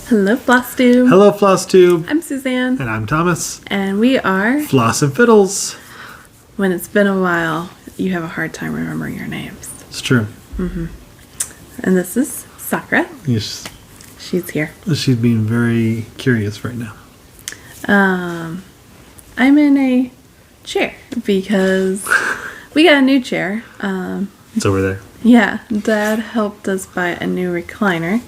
Hello, Flosstube. Hello, Flosstube. I'm Suzanne. And I'm Thomas. And we are Floss and Fiddles. When it's been a while, you have a hard time remembering your names. It's true. Mm-hmm. And this is Sakura. Yes. She's here. She's being very curious right now. I'm in a chair because we got a new chair. It's over there. Yeah, Dad helped us buy a new recliner.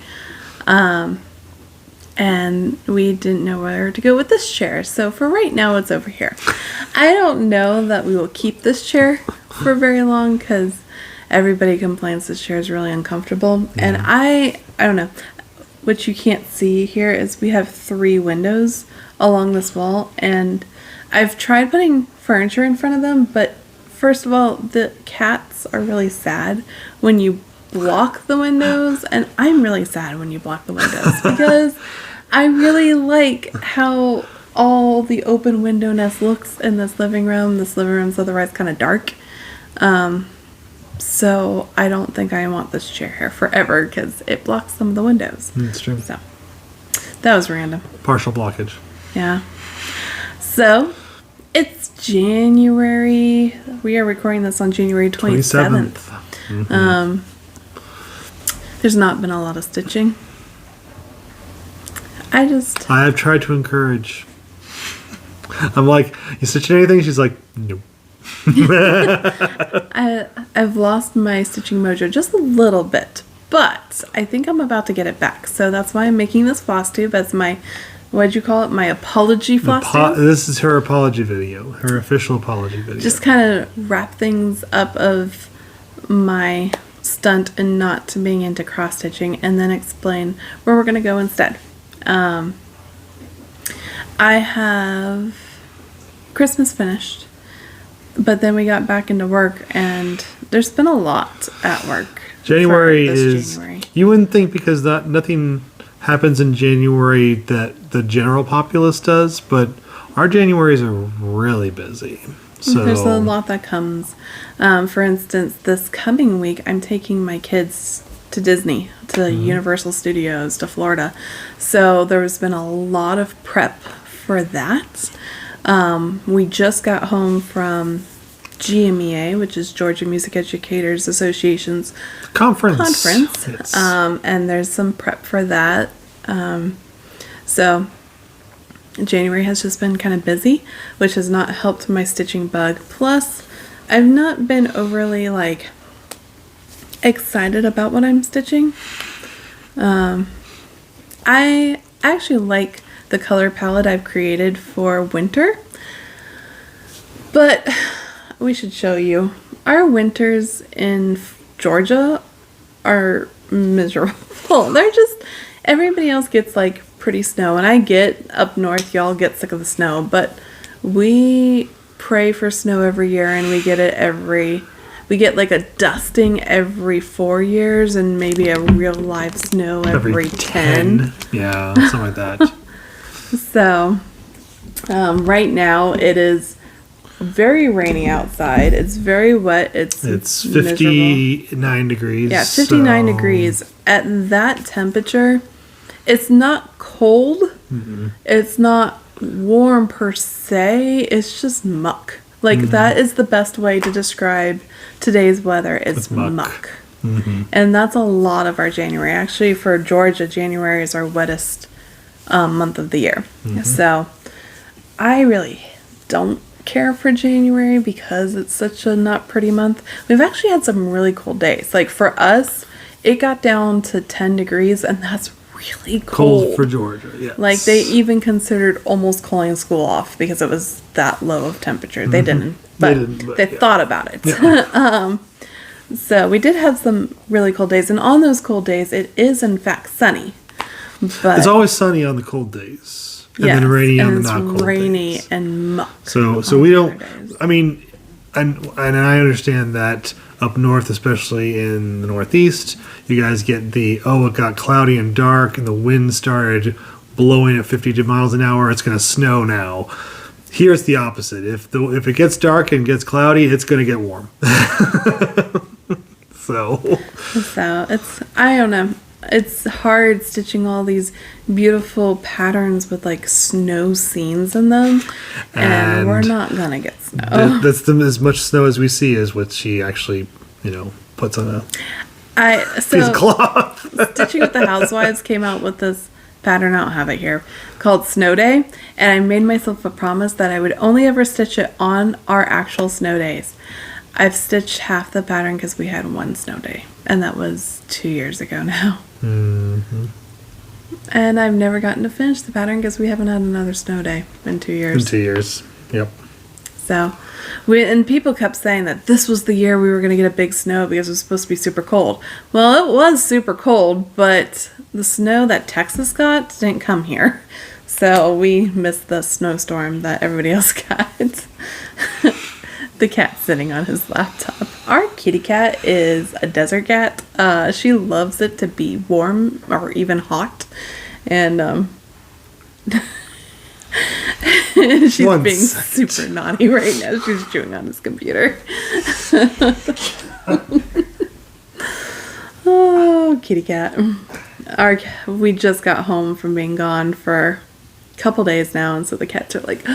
And we didn't know where to go with this chair. So for right now, it's over here. I don't know that we will keep this chair for very long because everybody complains this chair is really uncomfortable. Yeah. And I don't know. What you can't see here is we have 3 windows along this wall. And I've tried putting furniture in front of them. But first of all, the cats are really sad when you block the windows. And I'm really sad when you block the windows because I really like how all the open window-ness looks in this living room. This living room's otherwise kind of dark. So I don't think I want this chair here forever because it blocks some of the windows. That's true. So that was random. Partial blockage. Yeah. So it's January. We are recording this on January 27th. Mm-hmm. There's not been a lot of stitching. I have tried to encourage. I'm like, you stitching anything? She's like, nope. I've lost my stitching mojo just a little bit, but I think I'm about to get it back. So that's why I'm making this Flosstube as my, what'd you call it? My apology Flosstube? This is her apology video, her official apology video. Just kind of wrap things up of my stunt and not being into cross stitching, and then explain where we're going to go instead. I have Christmas finished, but then we got back into work, and there's been a lot at work. January. You wouldn't think because nothing happens in January that the general populace does, but our Januaries are really busy. So there's a lot that comes. For instance, this coming week, I'm taking my kids to Disney, to Universal Studios, to Florida. So there's been a lot of prep for that. We just got home from GMEA, which is Georgia Music Educators Association's conference. Yes. And there's some prep for that. So January has just been kind of busy, which has not helped my stitching bug. Plus, I've not been overly excited about what I'm stitching. I actually like the color palette I've created for winter, but we should show you. Our winters in Georgia are miserable. They're just, everybody else gets pretty snow, and I get up north, y'all get sick of the snow, but we pray for snow every year, and we get it we get a dusting every 4 years and maybe a real live snow every 10. Yeah, something like that. So, right now it is very rainy outside. It's very wet. It's 59 degrees. Yeah, 59 degrees. At that temperature, it's not cold. Mm-hmm. It's not warm per se. It's just muck. That is the best way to describe today's weather. It's muck. Mm-hmm. And that's a lot of our January. Actually, for Georgia, January is our wettest month of the year. Mm-hmm. So I really don't care for January because it's such a not pretty month. We've actually had some really cold days. For us, it got down to 10 degrees, and that's really cold for Georgia. Yes. They even considered almost calling school off because it was that low of temperature. They didn't, but they thought about it. Yeah. So we did have some really cold days, and on those cold days, it is in fact sunny. But it's always sunny on the cold days, and then rainy on the not cold days. Rainy and muck. So we don't. I mean, and I understand that up north, especially in the Northeast, you guys get it got cloudy and dark, and the wind started blowing at 50 miles an hour. It's going to snow now. Here it's the opposite. If it gets dark and gets cloudy, it's going to get warm. So it's, I don't know. it's hard stitching all these beautiful patterns with like snow scenes in them, and we're not gonna get snow. That's as much snow as we see is what she actually, puts on a piece of cloth. Stitching with the Housewives came out with this pattern, I don't have it here, called Snow Day, and I made myself a promise that I would only ever stitch it on our actual snow days. I've stitched half the pattern because we had one snow day, and that was 2 years ago now. Mm-hmm. And I've never gotten to finish the pattern because we haven't had another snow day in 2 years. In 2 years, yep. So, and people kept saying that this was the year we were going to get a big snow because it was supposed to be super cold. Well, it was super cold, but the snow that Texas got didn't come here. So we missed the snowstorm that everybody else got. The cat sitting on his laptop. Our kitty cat is a desert cat. She loves it to be warm or even hot. And she's being super naughty right now. She's chewing on his computer. Oh, kitty cat. We just got home from being gone for a couple days now, and so the cats are like,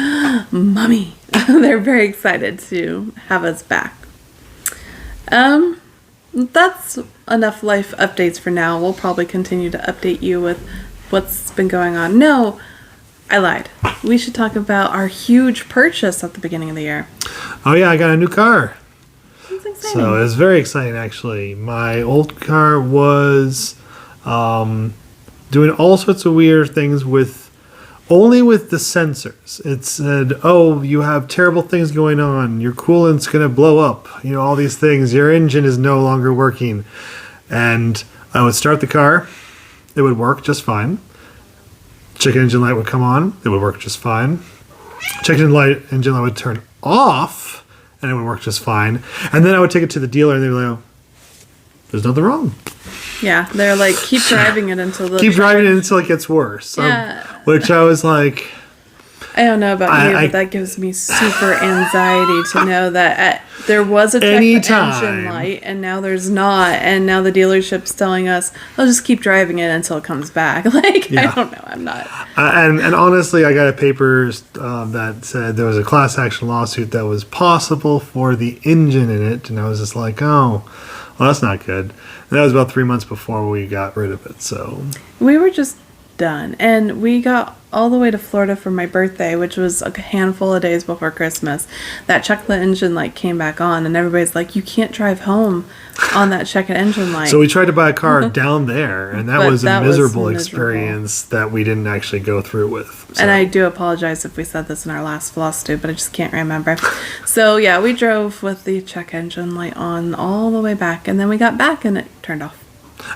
Mommy. They're very excited to have us back. That's enough life updates for now. We'll probably continue to update you with what's been going on. No, I lied. We should talk about our huge purchase at the beginning of the year. Oh yeah, I got a new car. That's exciting. So it was very exciting, actually. My old car was doing all sorts of weird things only with the sensors. It said, oh, you have terrible things going on. Your coolant's going to blow up. All these things. Your engine is no longer working. And I would start the car. It would work just fine. Check engine light would come on. It would work just fine. Check engine light would turn off. And it would work just fine. And then I would take it to the dealer and they'd be like, oh, there's nothing wrong. Yeah, they're like, keep driving it until it gets worse. Yeah. Which I was like, I don't know about you, but that gives me super anxiety to know that there was a check engine light and now there's not, and now the dealership's telling us, "I'll just keep driving it until it comes back." Like, yeah. I don't know, I'm not. And honestly, I got a paper that said there was a class action lawsuit that was possible for the engine in it, and I was just like, oh, well, that's not good. And that was about 3 months before we got rid of it. So we were just done, and we got all the way to Florida for my birthday, which was a handful of days before Christmas. That check engine light came back on, and everybody's like, you can't drive home on that check engine light. So we tried to buy a car down there, and that was a miserable experience that we didn't actually go through with. So. And I do apologize if we said this in our last Flosstube, but I just can't remember. So yeah, we drove with the check engine light on all the way back, and then we got back and it turned off.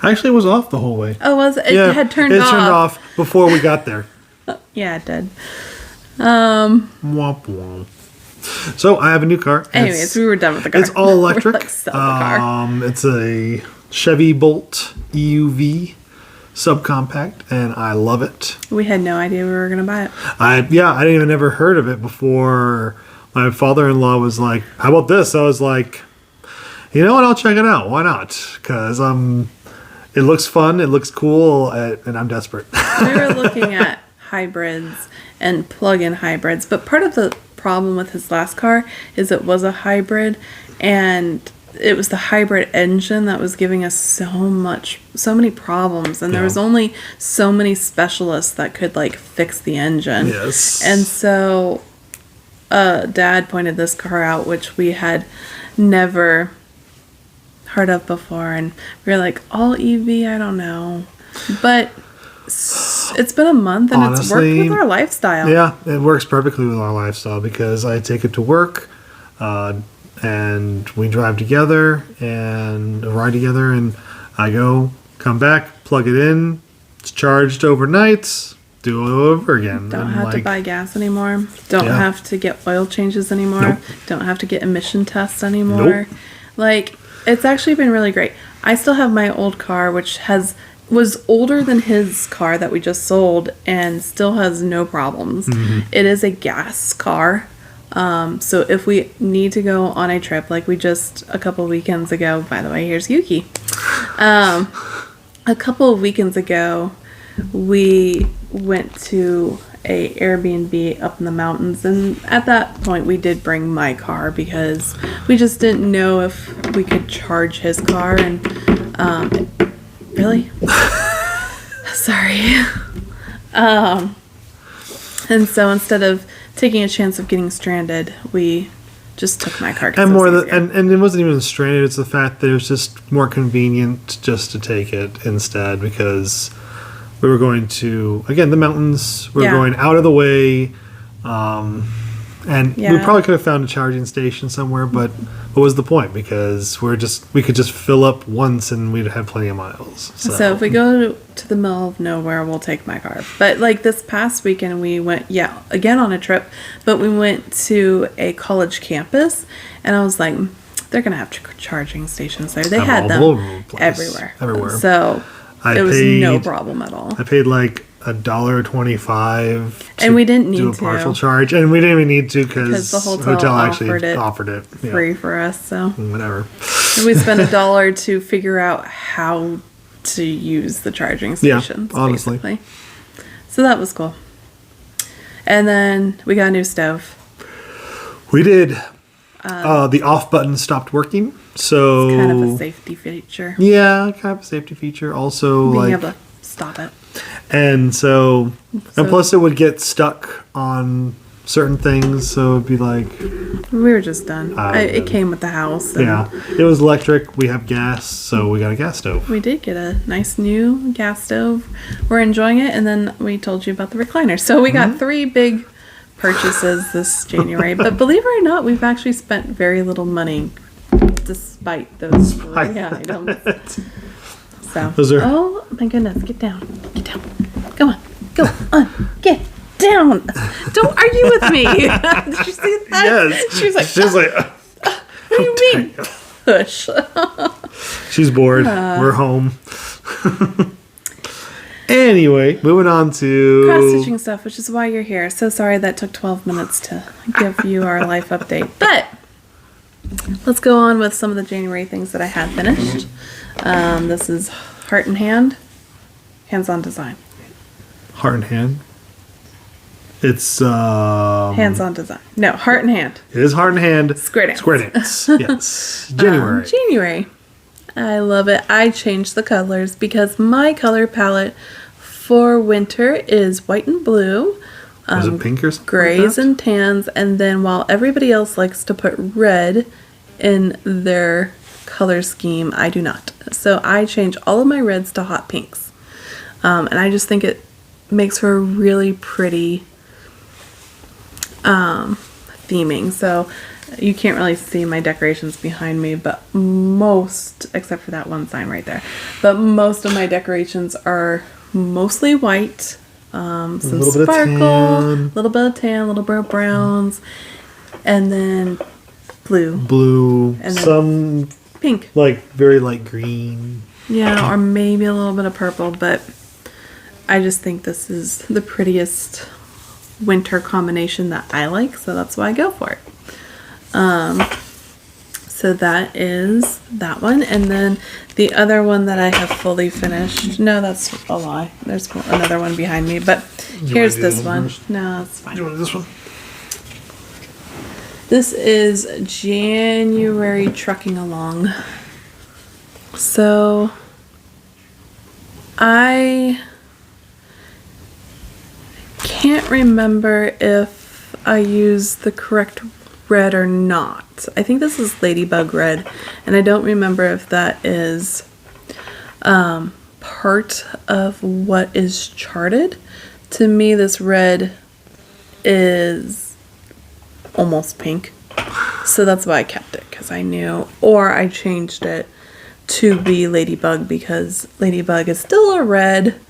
Actually, it was off the whole way. Oh, was it? It had turned off. It turned off before we got there. Yeah, it did. Womp womp. So I have a new car. Anyways, we were done with the car. It's all electric. Let's sell the car. It's a Chevy Bolt EUV subcompact, and I love it. We had no idea we were going to buy it. I didn't even ever heard of it before. My father-in-law was like, "How about this?" I was like, "You know what? I'll check it out. Why not?" Because it looks fun, it looks cool, and I'm desperate. We were looking at hybrids and plug-in hybrids, but part of the problem with his last car is it was a hybrid, and it was the hybrid engine that was giving us so many problems, and there was only so many specialists that could like fix the engine. Yes. And so Dad pointed this car out, which we had never heard of before, and we were like, all EV, I don't know, but it's been a month and honestly, it's worked with our lifestyle. Yeah, it works perfectly with our lifestyle because I take it to work and we drive together and ride together, and I come back, plug it in, it's charged overnight, do it over again. Don't have to buy gas anymore. Don't have to get oil changes anymore. Nope. Don't have to get emission tests anymore. Nope. Like, it's actually been really great. I still have my old car, which was older than his car that we just sold and still has no problems. Mm-hmm. It is a gas car. So if we need to go on a trip, like we just a couple weekends ago, by the way, here's Yuki. a couple of weekends ago, we went to a Airbnb up in the mountains, and at that point we did bring my car because we just didn't know if we could charge his car. And really sorry. And so instead of taking a chance of getting stranded, we just took my car. And and it wasn't even stranded. It's the fact that it was just more convenient just to take it instead, because we were going to, again, the mountains. We were going out of the way. And we probably could have found a charging station somewhere, but what was the point? Because we could just fill up once and we'd have plenty of miles. So if we go to the middle of nowhere, we'll take my car. But like this past weekend, we went, again on a trip, but we went to a college campus, and I was like, they're going to have charging stations there. They had them everywhere. So it was no problem at all. I paid like $1.25 and we didn't need to do a partial charge, and we didn't even need to because the hotel actually offered it free for us. So whatever. And we spent $1 to figure out how to use the charging stations. Yeah, honestly. Basically. So that was cool. And then we got a new stove. We did. The off button stopped working, so it's kind of a safety feature. Yeah, kind of a safety feature. Also, being able to stop it. And so, and plus it would get stuck on certain things, so it'd be like... We were just done. It came with the house. Yeah. It was electric. We have gas, so we got a gas stove. We did get a nice new gas stove. We're enjoying it, and then we told you about the recliner. So we got 3 big purchases this January. But believe it or not, we've actually spent very little money despite those 3 items. So. Oh my goodness, get down. Get down. Go on. Get down. Don't argue with me. Did you see that? Yes. She's like, what do you mean? Push. She's bored. We're home. Anyway, moving on to cross-stitching stuff, which is why you're here. So sorry that took 12 minutes to give you our life update. But let's go on with some of the January things that I had finished. This is Heart and Hand, hands-on design. Heart and Hand? It's hands-on design. No, Heart and Hand. It is Heart and Hand. Square dance. Square dance. Yes. January. January. I love it. I changed the colors because my color palette for winter is white and blue. Was it pink or something? Grays and tans, and then while everybody else likes to put red in their color scheme, I do not. So I change all of my reds to hot pinks. And I just think it makes for a really pretty theming. So you can't really see my decorations behind me, but most, except for that one sign right there, but most of my decorations are mostly white, some sparkle, a little bit of tan, a little bit of browns, and then blue, and some pink, like very light green, or maybe a little bit of purple. But I just think this is the prettiest winter combination that I like, so that's why I go for it. So that is that one, and then the other one that I have fully finished. No, that's a lie. There's another one behind me, but here's this one. No, it's fine. You want this one? This is January trucking along. So I can't remember if I used the correct red or not. I think this is Ladybug Red, and I don't remember if that is part of what is charted. To me, this red is almost pink, so that's why I kept it, because I knew, or I changed it to be Ladybug, because Ladybug is still a red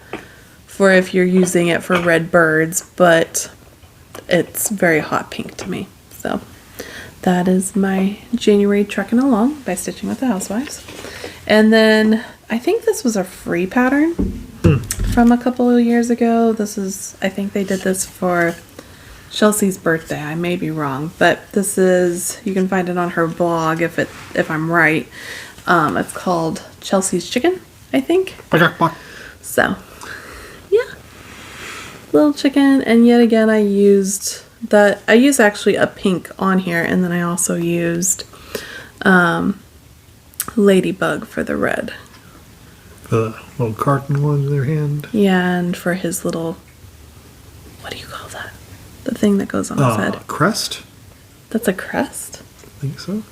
for if you're using it for red birds, but it's very hot pink to me. So that is my January trucking along by Stitching with the Housewives. And then I think this was a free pattern from a couple of years ago. This is, I think they did this for Chelsea's birthday. I may be wrong, but this is, you can find it on her blog if I'm right. It's called Chelsea's Chicken. I think. Bark, bark. So, yeah. Little chicken, and yet again I used actually a pink on here, and then I also used Ladybug for the red. The little carton one in their hand. Yeah, and for his little, what do you call that? The thing that goes on his head. Crest? That's a crest? I think so.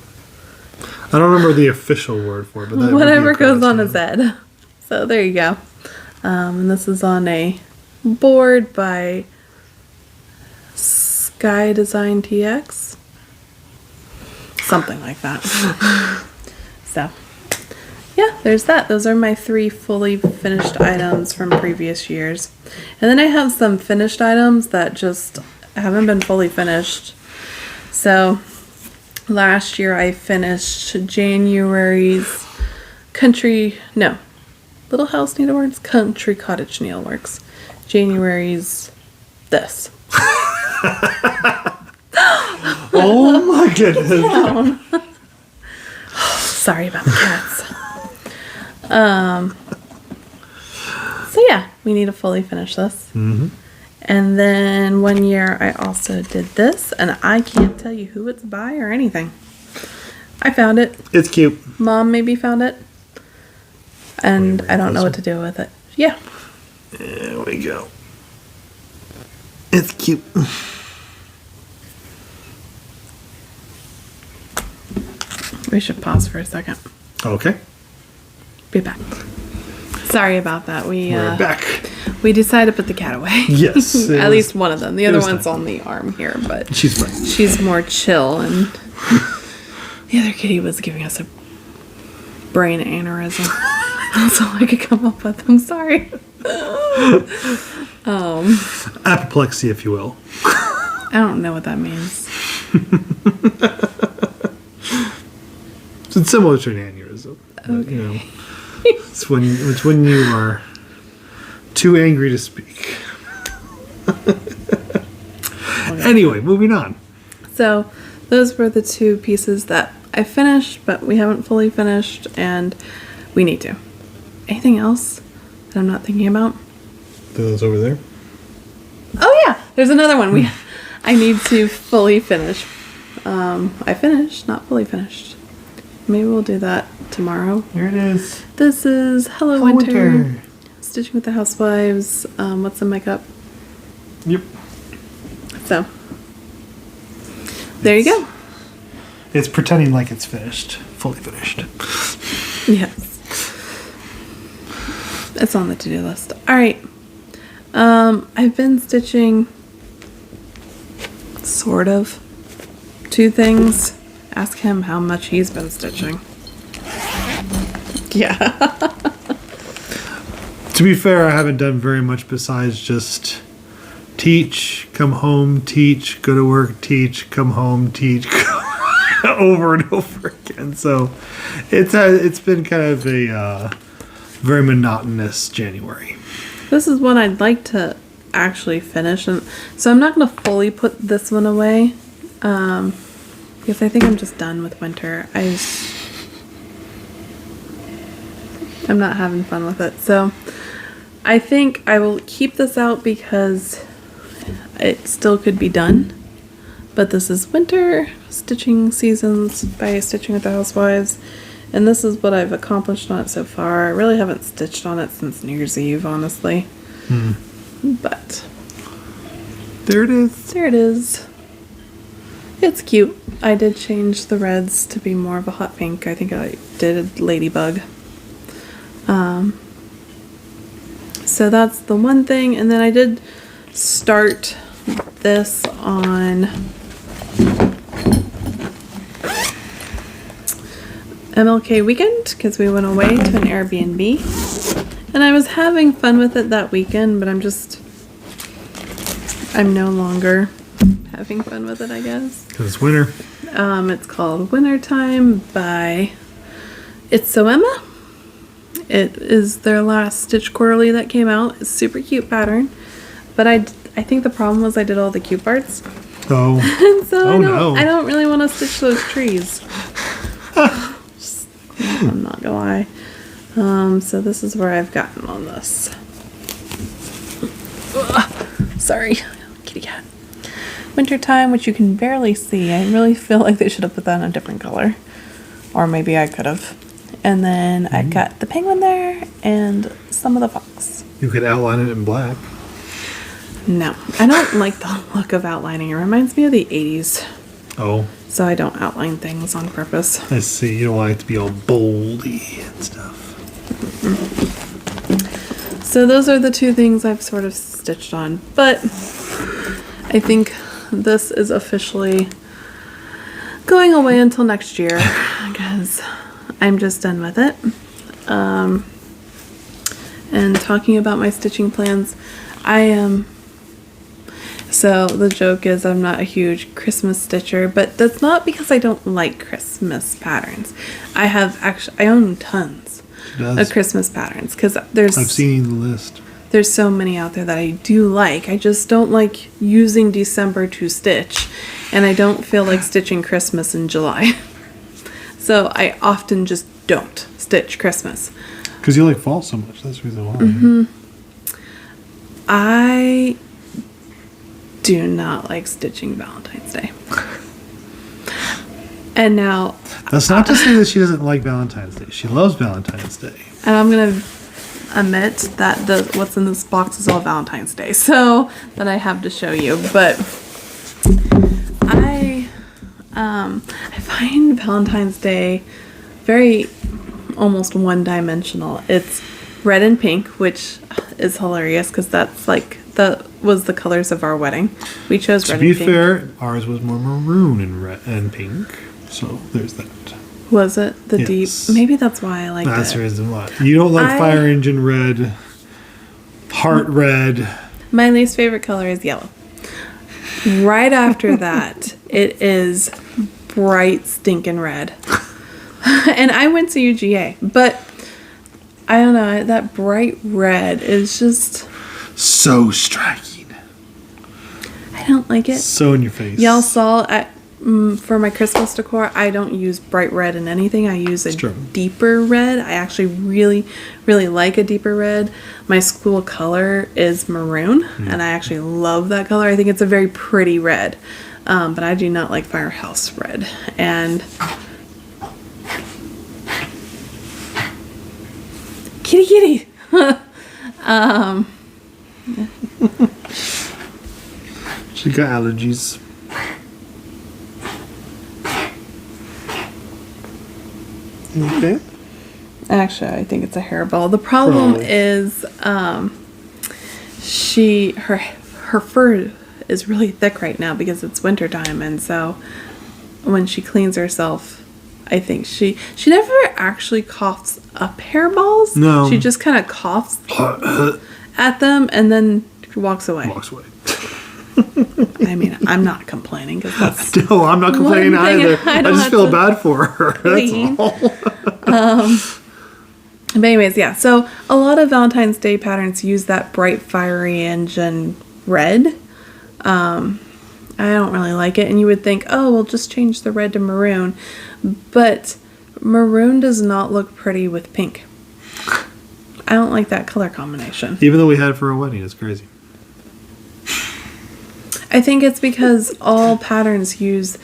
I don't remember the official word for it, but that whatever would be a goes crest, on his head. So there you go. And this is on a board by Sky Design TX. Something like that. So, yeah, there's that. Those are my 3 fully finished items from previous years. And then I have some finished items that just haven't been fully finished. So, last year I finished January's Little House Needleworks, Country Cottage Needleworks. January's this. Oh my goodness. Sorry about the cats. So yeah, we need to fully finish this. Mm-hmm. And then one year I also did this, and I can't tell you who it's by or anything. I found it. It's cute. Mom maybe found it. And I don't know what to do with it. Yeah. There we go. It's cute. We should pause for a second. Okay. Be back. Sorry about that. We're back. We decided to put the cat away. Yes. At least one of them. The other was one's time. on the arm here, but She's fine. she's more chill, and the other kitty was giving us a brain aneurysm. That's all I could come up with. I'm sorry. Apoplexy, if you will. I don't know what that means. It's similar to an aneurysm. But, you know, it's when you are too angry to speak. Anyway, moving on. So those were the 2 pieces that I finished, but we haven't fully finished, and we need to. Anything else that I'm not thinking about? Those over there. Oh yeah, there's another one. I need to fully finish. I finished, not fully finished. Maybe we'll do that tomorrow. Here it is. This is Hello Winter. Stitching with the Housewives. What's in my cup? Yep. So there you go. It's pretending like it's finished. Fully finished. Yes. It's on the to-do list. Alright. I've been stitching sort of 2 things. Ask him how much he's been stitching. Yeah. To be fair, I haven't done very much besides just teach, come home, teach, go to work, teach, come home, teach, over and over again. So it's been kind of a very monotonous January. This is one I'd like to actually finish, and so I'm not going to fully put this one away because I think I'm just done with winter. I'm not having fun with it, so I think I will keep this out because it still could be done. But this is Winter Stitching Seasons by Stitching with the Housewives. And this is what I've accomplished on it so far. I really haven't stitched on it since New Year's Eve, honestly. But there it is. There it is. It's cute. I did change the reds to be more of a hot pink. I think I did Ladybug. So that's the one thing. And then I did start this on MLK weekend because we went away to an Airbnb, and I was having fun with it that weekend, but I'm no longer having fun with it, I guess. Because it's winter. It's called Wintertime by It's So Emma. It is their last Stitch Quarterly that came out. It's a super cute pattern, but I think the problem was I did all the cute parts. Oh. And so I don't really want to stitch those trees. I'm not gonna lie. So this is where I've gotten on this. Ugh, sorry, kitty cat. Wintertime, which you can barely see. I really feel like they should have put that in a different color. Or maybe I could have. And then I've got the penguin there and some of the fox. You could outline it in black. No, I don't like the look of outlining. It reminds me of the 80s. Oh. So I don't outline things on purpose. I see. You don't want it to be all boldy and stuff. So those are the two things I've sort of stitched on. But I think this is officially going away until next year because I'm just done with it. And talking about my stitching plans, I am... So the joke is I'm not a huge Christmas stitcher, but that's not because I don't like Christmas patterns. I own tons of Christmas patterns because I've seen the list. There's so many out there that I do like. I just don't like using December to stitch, and I don't feel like stitching Christmas in July. So I often just don't stitch Christmas. Because you like fall so much. That's the reason why. Mm-hmm. I do not like stitching Valentine's Day. And now... That's not to say that she doesn't like Valentine's Day. She loves Valentine's Day. And I'm going to admit that what's in this box is all Valentine's Day. So, that I have to show you. But I find Valentine's Day very almost one-dimensional. It's red and pink, which is hilarious because that's like... That was the colors of our wedding. We chose red and pink. To be fair, ours was more maroon and red and pink. So there's that. Was it the deep? Maybe that's why I liked it. That's the reason why. You don't like fire engine red, heart red. My least favorite color is yellow. Right after that, it is bright stinking red. And I went to UGA, but I don't know, that bright red is just... So striking. I don't like it. So in your face. Y'all saw for my Christmas decor, I don't use bright red in anything. I use a deeper red. I actually really, really like a deeper red. My school color is maroon, and I actually love that color. I think it's a very pretty red, but I do not like Firehouse red. And kitty. She got allergies. Okay. Actually, I think it's a hairball. The problem is her fur is really thick right now because it's wintertime, and so when she cleans herself, I think she never actually coughs up hairballs. No. She just kind of coughs at them and then walks away. I mean, I'm not complaining because that's... No, I'm not complaining either. I just feel bad for her. That's all. But anyways, yeah. So a lot of Valentine's Day patterns use that bright fiery engine red. I don't really like it. And you would think, oh, we'll just change the red to maroon. But maroon does not look pretty with pink. I don't like that color combination. Even though we had it for a wedding, it's crazy. I think it's because all patterns use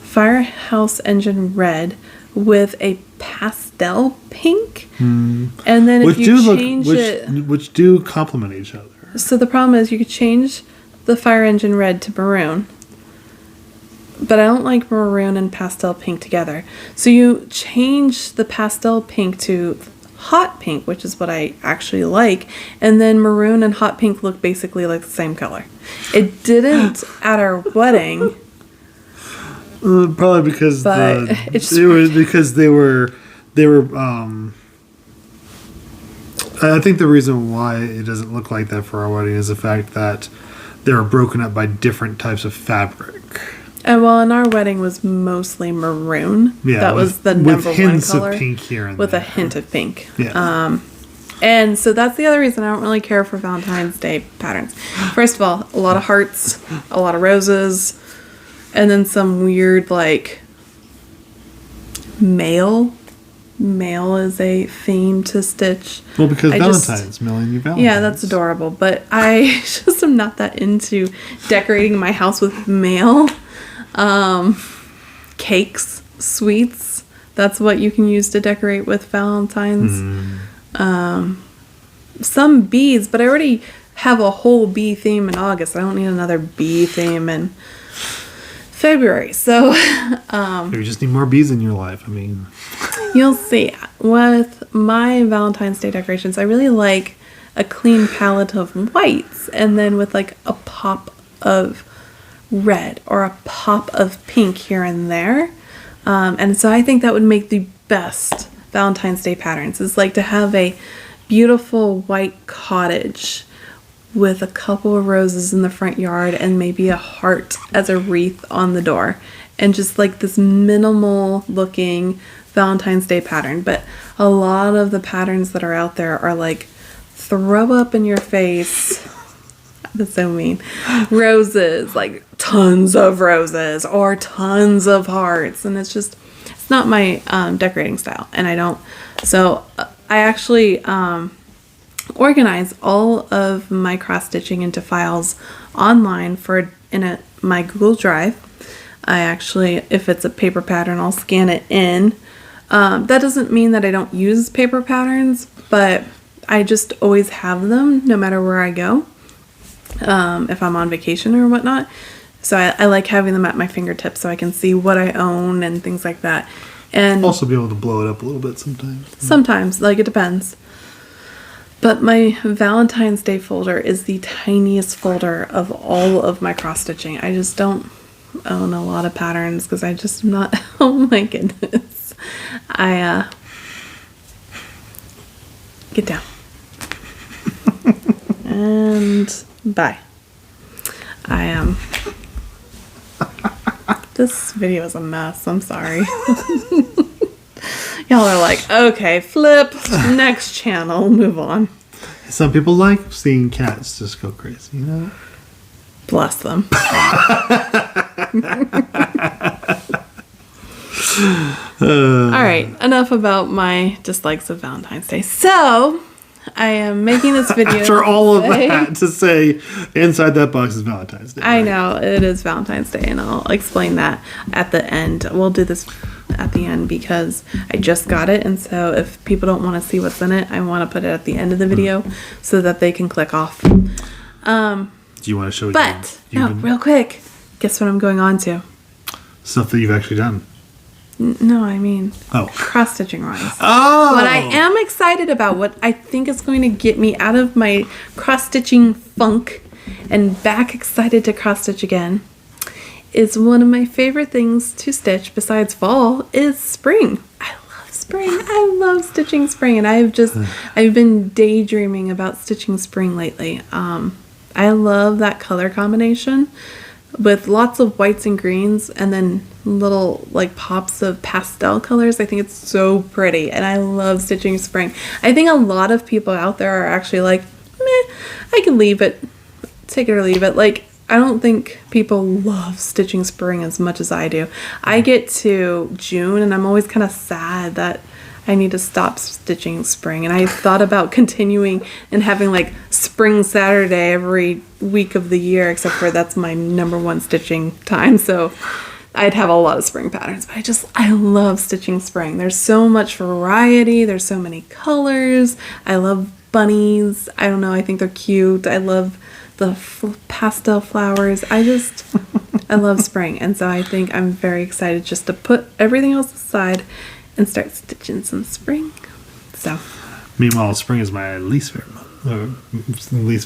Firehouse Engine red with a pastel pink. And then if you change it... Which do complement each other. So the problem is you could change the Fire Engine red to maroon. But I don't like maroon and pastel pink together. So you change the pastel pink to hot pink, which is what I actually like, and then maroon and hot pink look basically like the same color. It didn't at our wedding. Probably because because they were I think the reason why it doesn't look like that for our wedding is the fact that they were broken up by different types of fabric. And and our wedding was mostly maroon. Yeah, that was the number with hints one color. Of pink here and with there. a hint of pink. Yeah. And so that's the other reason I don't really care for Valentine's Day patterns. First of all, a lot of hearts, a lot of roses, and then some weird like male mail is a theme to Stitch. Well, because Valentine's mailing you Valentine's. Yeah, that's adorable. But I just am not that into decorating my house with mail. Cakes, sweets. That's what you can use to decorate with Valentine's. Some beads, but I already have a whole bee theme in August. I don't need another bee theme in February. So you just need more bees in your life. I mean, you'll see. With my Valentine's Day decorations, I really like a clean palette of whites, and then with like a pop of red or a pop of pink here and there. And so I think that would make the best Valentine's Day patterns, is like to have a beautiful white cottage with a couple of roses in the front yard and maybe a heart as a wreath on the door, and just like this minimal looking Valentine's Day pattern. But a lot of the patterns that are out there are like throw up in your face. That's so mean. Roses, like tons of roses or tons of hearts, and it's not my decorating style, and I don't. So I actually organize all of my cross stitching into files online my Google Drive. I actually, if it's a paper pattern, I'll scan it in. That doesn't mean that I don't use paper patterns, but I just always have them no matter where I go. If I'm on vacation or whatnot. So I like having them at my fingertips so I can see what I own and things like that. And also be able to blow it up a little bit sometimes. Sometimes, like it depends. But my Valentine's Day folder is the tiniest folder of all of my cross stitching. I just don't own a lot of patterns because I just am not, oh my goodness. Get down. And bye. This video is a mess. I'm sorry. Y'all are like, okay, flip, next channel, move on. Some people like seeing cats just go crazy, you know? Bless them. All right, enough about my dislikes of Valentine's Day. So, I am making this video after all of that to say inside that box is Valentine's Day. I know, it is Valentine's Day, and I'll explain that at the end. We'll do this at the end because I just got it, and so if people don't want to see what's in it, I want to put it at the end of the video so that they can click off. Do you want to show? But real quick, guess what I'm going on to? Stuff that you've actually done. No, I mean cross stitching wise. Oh, what I am excited about, what I think is going to get me out of my cross stitching funk and back excited to cross stitch again, is one of my favorite things to stitch besides fall is spring. I love spring. I love stitching spring, and I've been daydreaming about stitching spring lately. I love that color combination with lots of whites and greens and then little like pops of pastel colors. I think it's so pretty, and I love stitching spring. I think a lot of people out there are actually like, meh, I can leave it, take it or leave it. Like, I don't think people love stitching spring as much as I do. I get to June and I'm always kind of sad that I need to stop stitching spring, and I thought about continuing and having like spring Saturday every week of the year, except for that's my number one stitching time, so I'd have a lot of spring patterns. But I love stitching spring. There's so much variety, there's so many colors. I love bunnies. I don't know, I think they're cute. I love the pastel flowers. I love spring, and so I think I'm very excited just to put everything else aside and start stitching some spring. So, meanwhile, spring is my least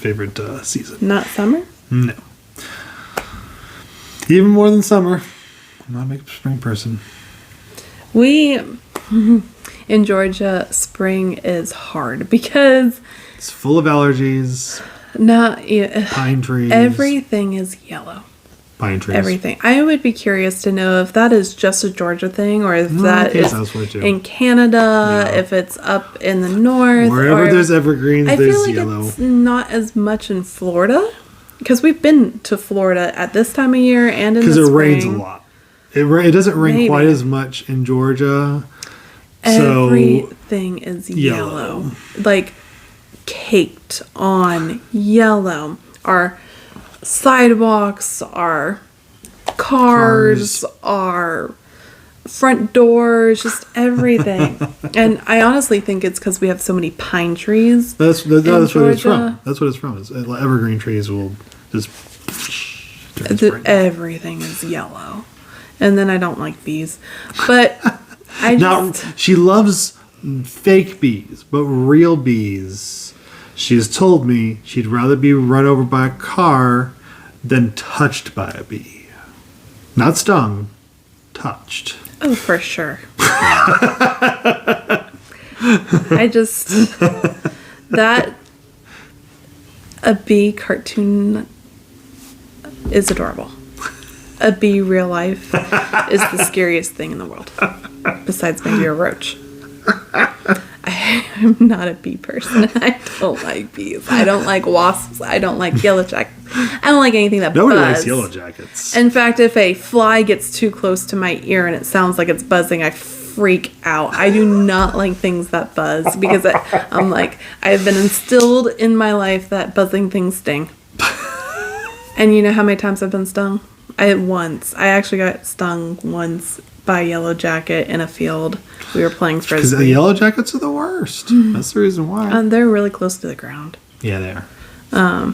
favorite season. Not summer? No. Even more than summer. I'm not a big spring person. In Georgia, spring is hard because it's full of allergies. Pine trees. Everything is yellow. Pine trees. Everything. I would be curious to know if that is just a Georgia thing, or if that is in Canada, if it's up in the north. Wherever there's evergreens, there's yellow. I feel like it's not as much in Florida, because we've been to Florida at this time of year and in the spring. Because it rains a lot. It doesn't rain quite as much in Georgia. Everything is yellow. Like, caked on yellow. Our sidewalks, our cars, our front doors, just everything. And I honestly think it's because we have so many pine trees. That's what it's from. That's what it's from. Evergreen trees will just... Everything is yellow. And then I don't like bees. But I just... she loves fake bees, but real bees. She's told me she'd rather be run over by a car than touched by a bee. Not stung, touched. Oh, for sure. I just... That... A bee cartoon is adorable. A bee real life is the scariest thing in the world. Besides maybe a roach. I'm not a bee person. I don't like bees. I don't like wasps. I don't like yellow jackets. I don't like anything that Nobody buzz. likes yellow jackets. In fact, if a fly gets too close to my ear and it sounds like it's buzzing, I freak out. I do not like things that buzz because I'm like, I've been instilled in my life that buzzing things sting. And you know how many times I've been stung? I actually got stung once by a yellow jacket in a field. We were playing frisbee. Because the yellow jackets are the worst. That's the reason why. They're really close to the ground. Yeah, they are. I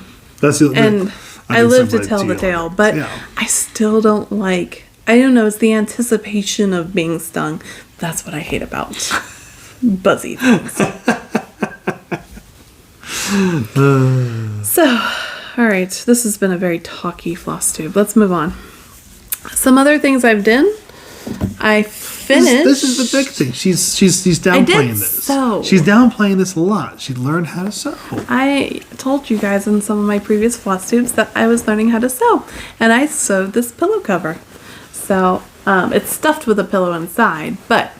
live to tell the tale, but yeah. I still don't like... I don't know, it's the anticipation of being stung. That's what I hate about buzzy things. So, alright, this has been a very talky Flosstube. Let's move on. Some other things I've done. I finished... This is the big thing. She's downplaying this. Sew. She's downplaying this a lot. She learned how to sew. I told you guys in some of my previous Flosstubes that I was learning how to sew. And I sewed this pillow cover. So, it's stuffed with a pillow inside, but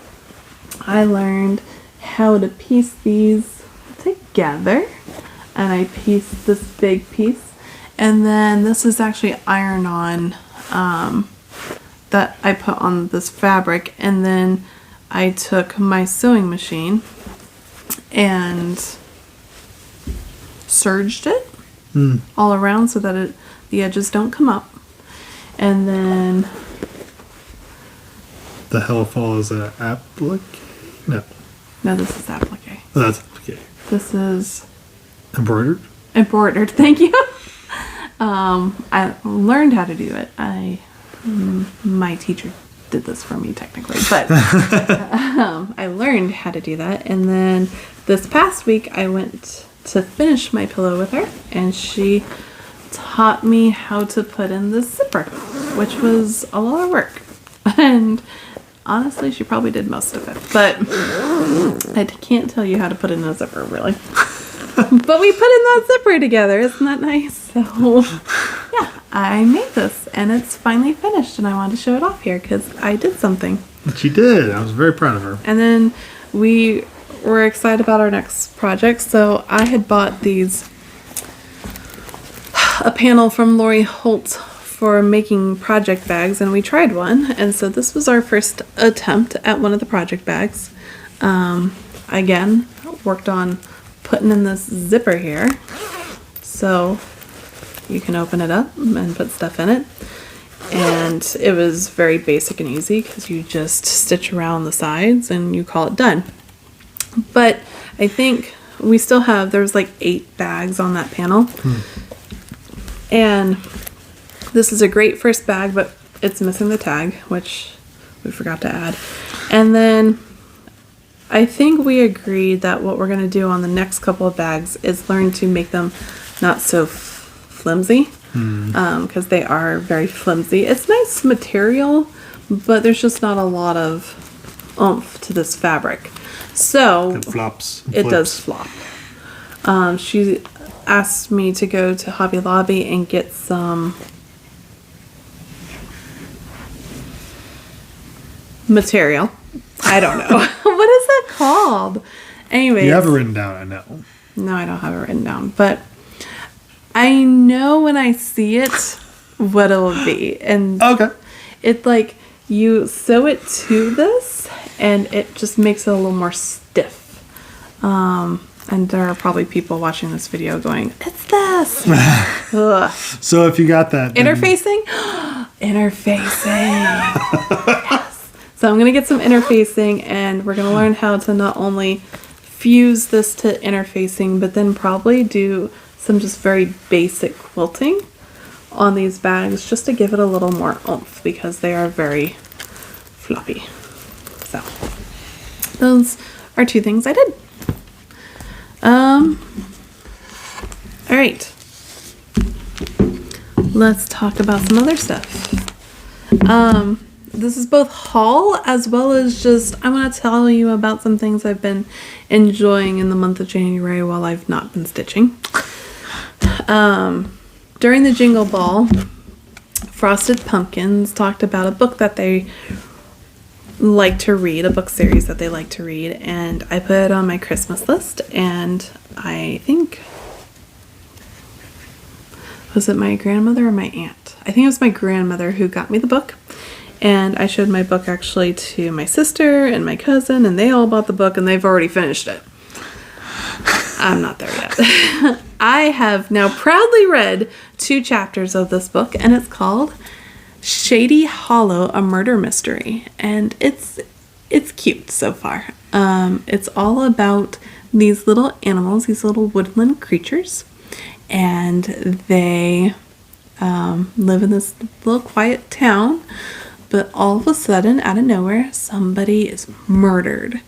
I learned how to piece these together. And I pieced this big piece. And then this is actually iron-on that I put on this fabric. And then I took my sewing machine and serged it all around so that the edges don't come up. And then... The hell follows an applique? No. No, this is applique. Oh, that's applique. This is... Embroidered? Embroidered, thank you. I learned how to do it. My teacher did this for me technically, but I learned how to do that. And then this past week I went to finish my pillow with her, and she taught me how to put in the zipper, which was a lot of work. And honestly, she probably did most of it, but I can't tell you how to put in a zipper, really. But we put in that zipper together. Isn't that nice? So, yeah, I made this, and it's finally finished, and I wanted to show it off here because I did something. She did. I was very proud of her. And then we were excited about our next project, so I had bought a panel from Lori Holt for making project bags, and we tried one, and so this was our first attempt at one of the project bags. Again, worked on putting in this zipper here so you can open it up and put stuff in it, and it was very basic and easy because you just stitch around the sides and you call it done. But I think we still have, there's like 8 bags on that panel, and this is a great first bag, but it's missing the tag, which we forgot to add. And then I think we agreed that what we're going to do on the next couple of bags is learn to make them not so flimsy, because they are very flimsy. It's nice material, but there's just not a lot of oomph to this fabric. So it flops. It does flop. She asked me to go to Hobby Lobby and get some material. I don't know. What is that called? Anyways. You have it written down, I know. No, I don't have it written down. But I know when I see it what it'll be. And okay. it's like you sew it to this, and it just makes it a little more stiff. And there are probably people watching this video going, "It's this." Ugh. So if you got that Interfacing? Interfacing. Yes. So I'm going to get some interfacing, and we're going to learn how to not only fuse this to interfacing, but then probably do some just very basic quilting on these bags just to give it a little more oomph because they are very floppy. So those are two things I did. All right. Let's talk about some other stuff. This is both haul as well as just, I want to tell you about some things I've been enjoying in the month of January while I've not been stitching. During the Jingle Ball, Frosted Pumpkins talked about a book that they like to read, a book series that they like to read, and I put it on my Christmas list, and I think, was it my grandmother or my aunt? I think it was my grandmother who got me the book, and I showed my book actually to my sister and my cousin, and they all bought the book, and they've already finished it. I'm not there yet. I have now proudly read 2 chapters of this book, and it's called Shady Hollow, a Murder Mystery, and it's cute so far. It's all about these little animals, these little woodland creatures, and they live in this little quiet town, but all of a sudden, out of nowhere, somebody is murdered,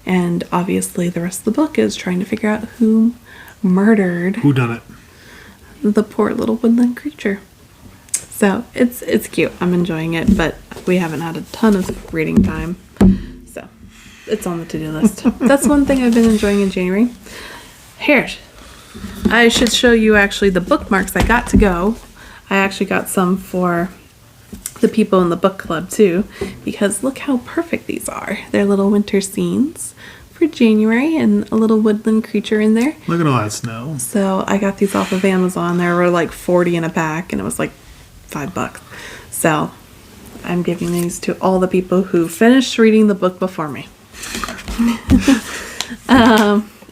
and obviously the rest of the book is trying to figure out who done it, the poor little woodland creature. So it's cute. I'm enjoying it, but we haven't had a ton of reading time. So it's on the to-do list. That's one thing I've been enjoying in January. Here, I should show you actually the bookmarks I got to go. I actually got some for the people in the book club too, because look how perfect these are. They're little winter scenes for January and a little woodland creature in there. Look at all that snow. So I got these off of Amazon. There were like 40 in a pack, and it was like $5. So I'm giving these to all the people who finished reading the book before me.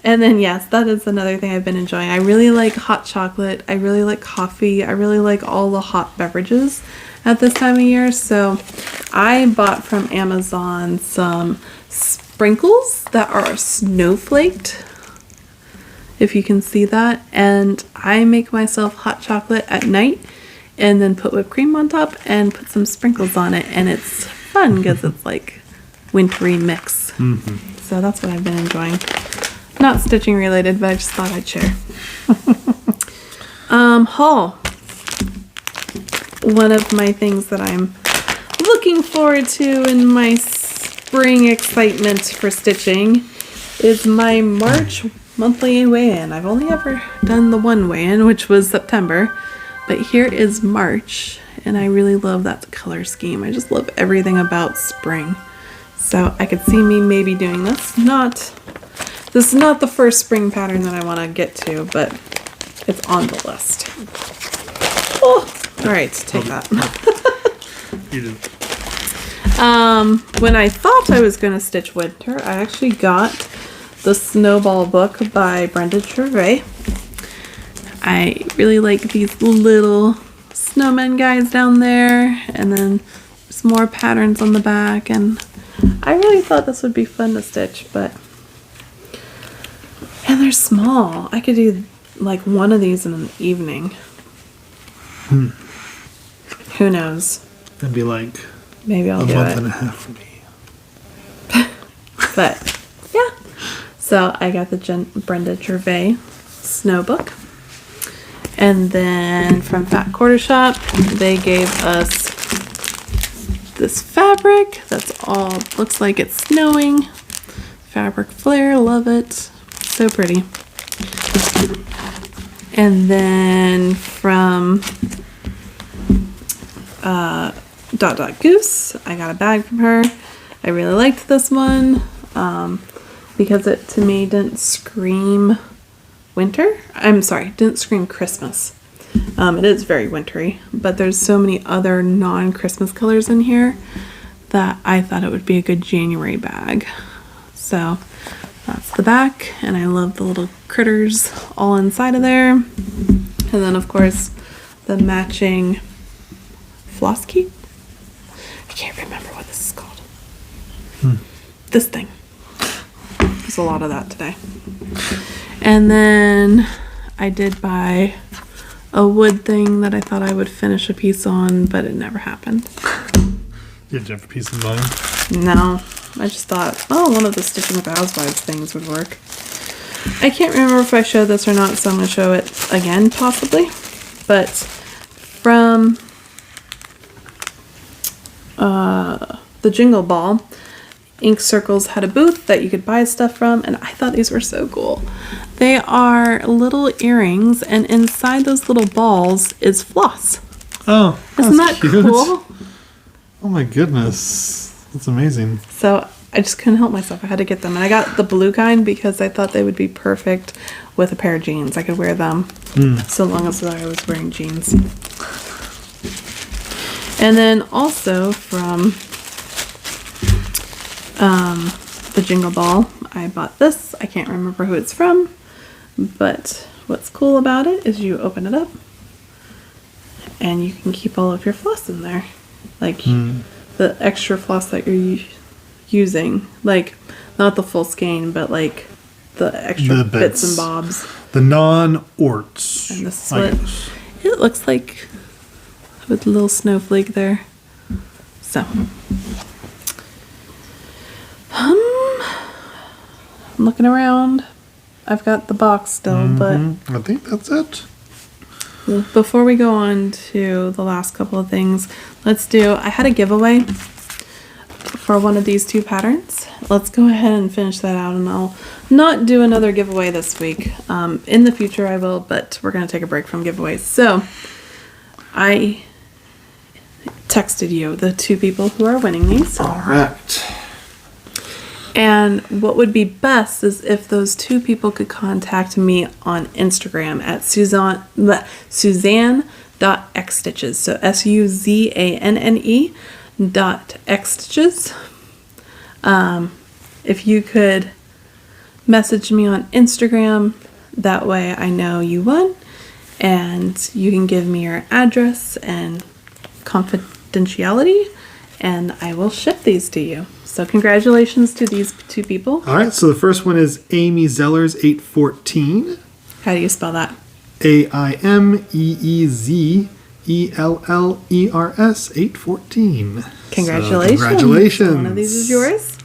And then yes, that is another thing I've been enjoying. I really like hot chocolate. I really like coffee. I really like all the hot beverages at this time of year. So I bought from Amazon some sprinkles that are snowflaked, if you can see that. And I make myself hot chocolate at night and then put whipped cream on top and put some sprinkles on it, and it's fun because it's like wintry mix. Mm-hmm. So that's what I've been enjoying. Not stitching related, but I just thought I'd share. Haul. One of my things that I'm looking forward to in my spring excitement for stitching is my March monthly weigh-in. I've only ever done the one weigh-in, which was September. But here is March, and I really love that color scheme. I just love everything about spring. So I could see me maybe doing this. This is not the first spring pattern that I want to get to, but it's on the list. Oh, all right, take that. You did. When I thought I was going to stitch winter, I actually got the Snowball book by Brenda Gervais. I really like these little snowmen guys down there, and then some more patterns on the back, and I really thought this would be fun to stitch, and they're small. I could do like one of these in an evening. Who knows? That'd be like maybe I'll do a month it. and a half for me. But yeah, so I got the Brenda Gervais snow book. And then from Fat Quarter Shop, they gave us this fabric that's all, looks like it's snowing. Fabric flare, love it. So pretty. And then from Goose, I got a bag from her. I really liked this one because it to me didn't scream winter. I'm sorry, didn't scream Christmas. It is very wintry, but there's so many other non-Christmas colors in here that I thought it would be a good January bag. So that's the back, and I love the little critters all inside of there. And then of course the matching floss key. I can't remember what this is called. This thing. There's a lot of that today. And then I did buy a wood thing that I thought I would finish a piece on, but it never happened. Did you have a piece in mind? No. I just thought, oh, one of the Stitching with Housewives things would work. I can't remember if I showed this or not, so I'm going to show it again, possibly. But from the Jingle Ball, Ink Circles had a booth that you could buy stuff from, and I thought these were so cool. They are little earrings, and inside those little balls is floss. Oh, isn't that cute. cool? Oh my goodness. That's amazing. So I just couldn't help myself. I had to get them. And I got the blue kind because I thought they would be perfect with a pair of jeans. I could wear them so long as I was wearing jeans. And then also from the Jingle Ball, I bought this. I can't remember who it's from, but what's cool about it is you open it up and you can keep all of your floss in there. Like the extra floss that you're using, like not the full skein, but like the extra bits and bobs. The non-orts. And this is what it looks like with a little snowflake there. So, I'm looking around. I've got the box still, but I think that's it. Before we go on to the last couple of things, I had a giveaway for one of these two patterns. Let's go ahead and finish that out, and I'll not do another giveaway this week. In the future I will, but we're going to take a break from giveaways. So I texted you the two people who are winning these. All right. And what would be best is if those two people could contact me on Instagram at suzanne.xstitches. So SUZANNE.xstitches. If you could message me on Instagram, that way I know you won, and you can give me your address and confidentiality, and I will ship these to you. So congratulations to these two people. All right, so the first one is Amy Zellers 814. How do you spell that? AIMEEZELLERS 814. Congratulations. So congratulations. One of these is yours.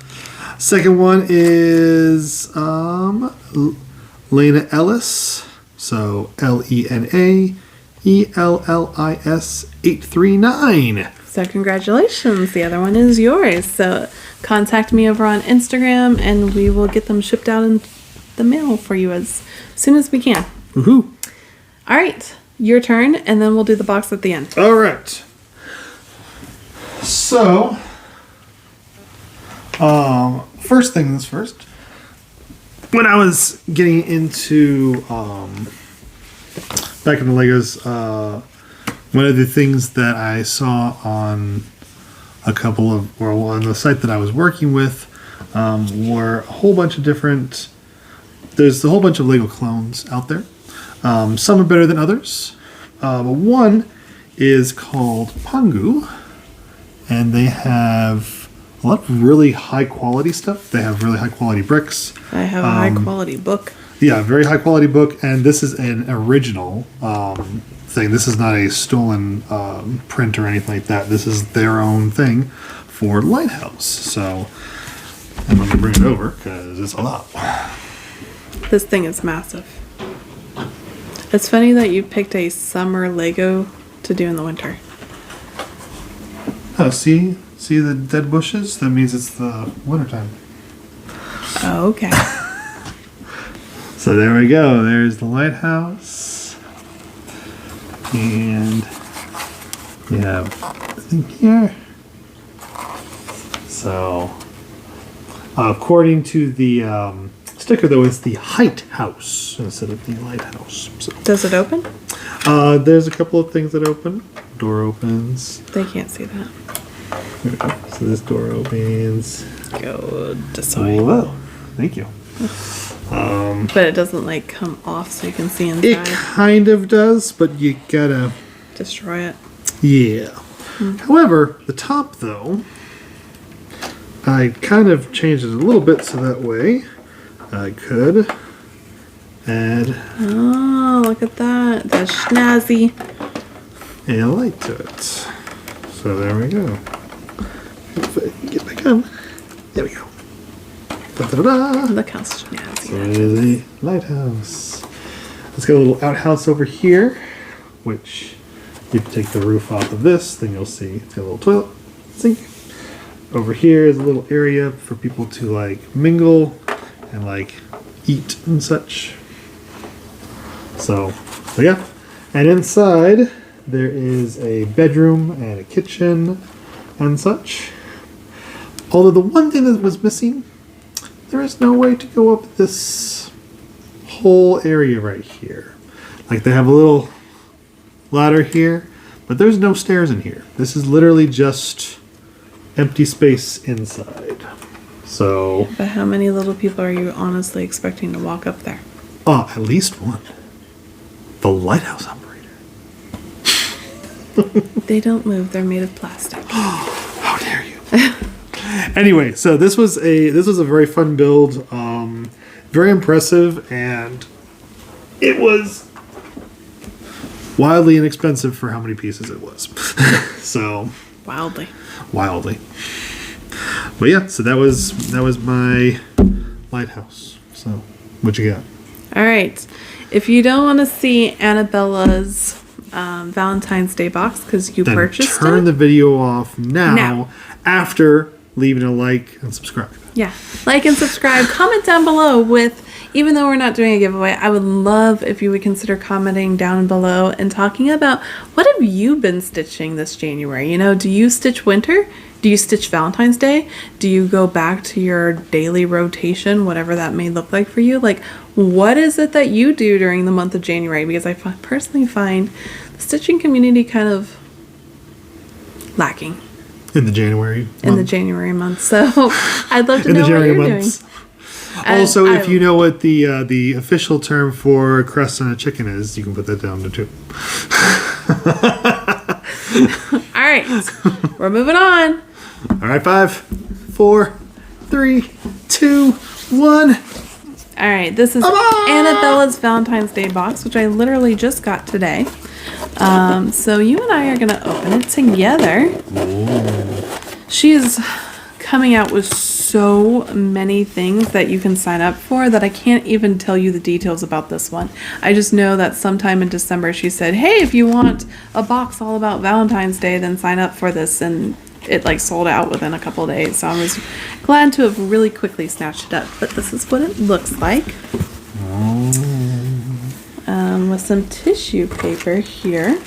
Second one is Lena Ellis. So LENAELLIS 839. So congratulations. The other one is yours. So contact me over on Instagram and we will get them shipped out in the mail for you as soon as we can. Woohoo. All right. Your turn, and then we'll do the box at the end. All right. So, first things first. When I was getting into back in the Legos, one of the things that I saw on on the site that I was working with, were a whole bunch of different. There's a whole bunch of Lego clones out there. Some are better than others. But one is called Pangu, and they have a lot of really high quality stuff. They have really high quality bricks. I have a high quality book. Yeah, very high quality book, and this is an original thing. This is not a stolen print or anything like that. This is their own thing for Lighthouse. So, and let me bring it over because it's a lot. This thing is massive. It's funny that you picked a summer Lego to do in the winter. Oh, see the dead bushes? That means it's the wintertime. Oh, okay. So there we go. There's the lighthouse. And you have the thing here. So, according to the sticker, though, it's the Height House instead of the Lighthouse. So, Does it open? there's a couple of things that open. Door opens. They can't see that. So this door opens. Go this way. Whoa. Thank you. But it doesn't like come off so you can see inside. It kind of does, but you gotta destroy it. Yeah. However, the top though, I kind of changed it a little bit so that way I could add Oh, look at that. That's snazzy. a light to it. So there we go. If I can get back on. There we go. Da-da-da-da. Look how snazzy. So it is a lighthouse. It's got a little outhouse over here, which if you take the roof off of this, then you'll see it's got a little toilet, sink. Over here is a little area for people to like mingle and like eat and such. So yeah. And inside there is a bedroom and a kitchen and such. Although the one thing that was missing, there is no way to go up this whole area right here. Like they have a little ladder here, but there's no stairs in here. This is literally just empty space inside. So But how many little people are you honestly expecting to walk up there? at least one. The lighthouse operator. They don't move. They're made of plastic. How dare you? Anyway, so this was a very fun build, very impressive, and it was wildly inexpensive for how many pieces it was. So Wildly. But yeah, so that was my lighthouse. So what you got? All right. If you don't want to see Annabella's Valentine's Day box because you Then purchased turn it. the video off now after leaving a like and subscribe. Yeah. Like and subscribe. Comment down below with, even though we're not doing a giveaway, I would love if you would consider commenting down below and talking about what have you been stitching this January? You know, do you stitch winter? Do you stitch Valentine's Day? Do you go back to your daily rotation, whatever that may look like for you? Like, what is it that you do during the month of January? Because I personally find the stitching community kind of lacking. In the January month. So I'd love to know what you're doing. Also, if you know what the official term for crust on a chicken is, you can put that down there too. All right, we're moving on. All right, 5, 4, 3, 2, 1. All right, this is Annabella's Valentine's Day box, which I literally just got today. So you and I are going to open it together. Ooh. She is coming out with so many things that you can sign up for that I can't even tell you the details about this one. I just know that sometime in December she said, hey, if you want a box all about Valentine's Day, then sign up for this. And it like sold out within a couple of days. So I was glad to have really quickly snatched it up. But this is what it looks like. With some tissue paper here.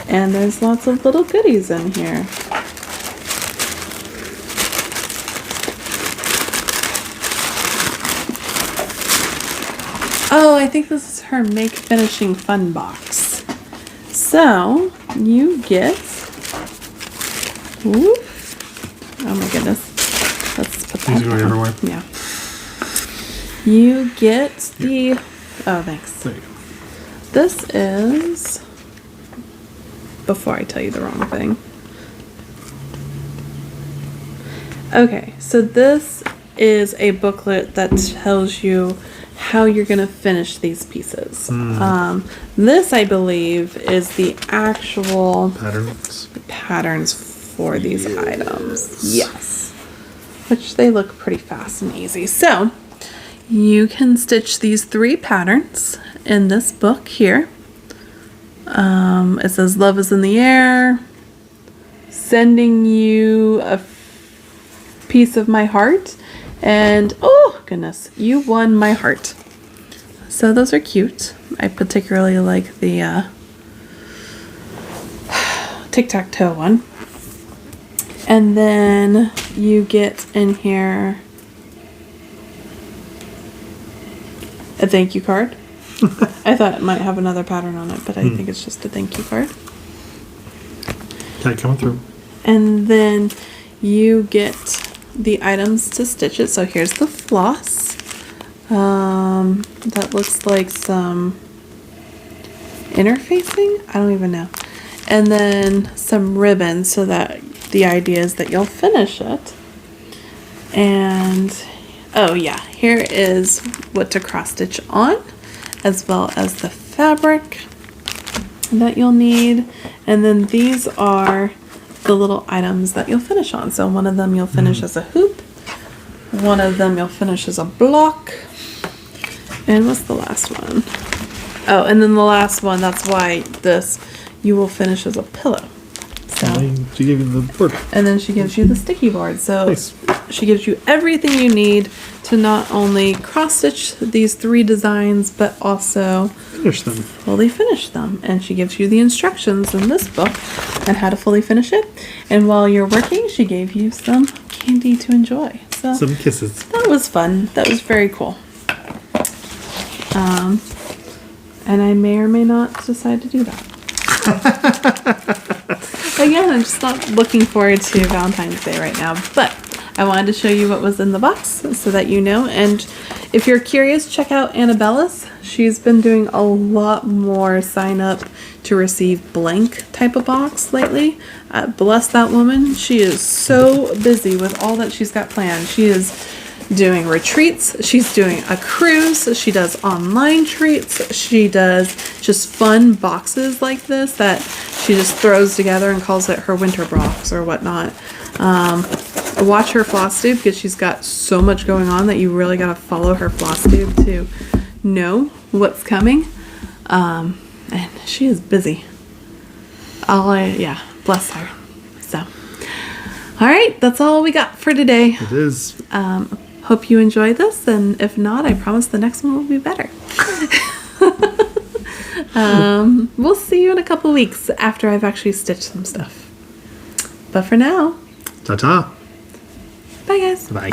And there's lots of little goodies in here. Oh, I think this is her Make Finishing Fun box. So, you get... Ooh. Oh my goodness. Let's put that These are going everywhere. Yeah. You get the... Oh, thanks. There you go. This is... Before I tell you the wrong thing. Okay, so this is a booklet that tells you how you're going to finish these pieces. This, I believe, is the actual patterns for these items. Yes. Which they look pretty fast and easy. So, you can stitch these 3 patterns in this book here. It says, love is in the air, sending you a piece of my heart, and oh goodness, you won my heart. So those are cute. I particularly like the tic-tac-toe one. And then you get in here a thank you card. I thought it might have another pattern on it, but I think it's just a thank you card. Okay, coming through. And then you get the items to stitch it. So here's the floss. That looks like some interfacing. I don't even know. And then some ribbon, so that the idea is that you'll finish it. And oh yeah, here is what to cross stitch on, as well as the fabric that you'll need. And then these are the little items that you'll finish on. So one of them you'll finish as a hoop, one of them you'll finish as a block, and what's the last one? Oh, and then the last one, that's why this you will finish as a pillow. So she gave you the board. And then she gives you the sticky board. So Nice. she gives you everything you need to not only cross stitch these 3 designs, but also Finish them. fully finish them. And she gives you the instructions in this book on how to fully finish it. And while you're working, she gave you some candy to enjoy. So Some kisses. that was fun. That was very cool. And I may or may not decide to do that. Again, I'm just not looking forward to Valentine's Day right now, but I wanted to show you what was in the box so that you know. And if you're curious, check out Annabella's. She's been doing a lot more sign up to receive blank type of box lately. Bless that woman. She is so busy with all that she's got planned. She is doing retreats, she's doing a cruise, she does online treats, she does just fun boxes like this that she just throws together and calls it her winter box or whatnot. Watch her Flosstube, because she's got so much going on that you really gotta follow her Flosstube to know what's coming. And she is busy. Yeah, bless her. So, all right, that's all we got for today. It is. Hope you enjoy this, and if not, I promise the next one will be better. We'll see you in a couple weeks after I've actually stitched some stuff. But for now, Ta-ta. bye guys. Bye.